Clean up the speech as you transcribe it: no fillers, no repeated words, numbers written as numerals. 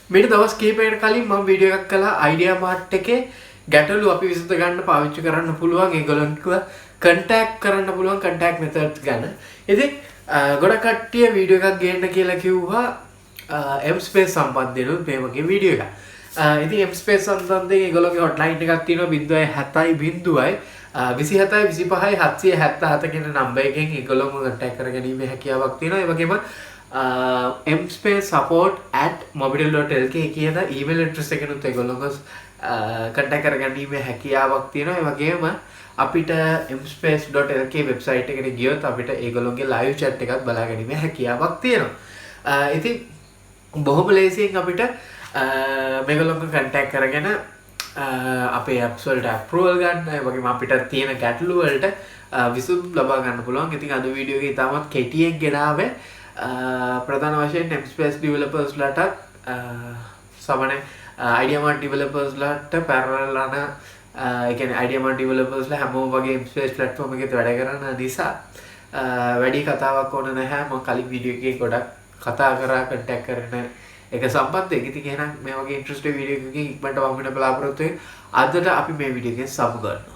මේක දවස් කිහිපයකට කලින් මම වීඩියෝ එකක් කළා ideamart එකේ ගැටලු අපි විසඳ ගන්න පාවිච්චි කරන්න පුළුවන් ඒගොල්ලන්ව contact කරන්න පුළුවන් contact methods ගැන. ඉතින් ගොඩක් කට්ටිය වීඩියෝ එකක් ගේන්න කියලා කිව්වා mSpace සම්බන්ධයෙන් මේ වගේ වීඩියෝ එකක්. ඉතින් mSpace සම්බන්ධයෙන් ඒගොල්ලෝගේ hotline එකක් තියෙනවා 070 27 25 777 කියන නම්බර් එකෙන් ඒගොල්ලෝම contact කරගැනීමේ හැකියාවක් තියෙනවා. ඒ වගේම mSpace support@mobitel.lk කියන email address එකෙනුත් ඒගොල්ලෝම contact කරගැනීමේ හැකියාවක් තියෙනවා. ඒ වගේම අපිට mSpace.lk website එකට ගියොත් අපිට ඒගොල්ලෝගේ live chat එකක් බලා ගැනීමේ හැකියාවක් තියෙනවා. ඉතින් බොහොම ලේසියෙන් අපිට මේගොල්ලෝම contact කරගෙන අපේ apps වලට approval ගන්න, ඒ වගේම අපිට තියෙන ගැටලු වලට විසඳුම් ලබා ගන්න පුළුවන්. ඉතින් අද වීඩියෝ එකේ ඉතාමත් කෙටියෙන් ගෙනාවේ ප්‍රධාන වශයෙන් mSpace developers ලට සමහර ideamart developers ලට parallel යන ඒ කියන්නේ ideamart developers ලා හැමෝම වගේ mSpace platform එකේ වැඩ කරන නිසා වැඩි කතාවක් ඕන නැහැ. මම කලින් වීඩියෝ එකේ ගොඩක් කතා කරා contact කරන එක සම්බන්ධයෙන්. ඉතින් එහෙනම් මේ වගේ interesting වීඩියෝ එකකින් ඉක්මනට වම් වෙන බලාපොරොත්තු වෙන්න. අදට අපි මේ වීඩියෝ එකෙන් සමු ගන්නවා.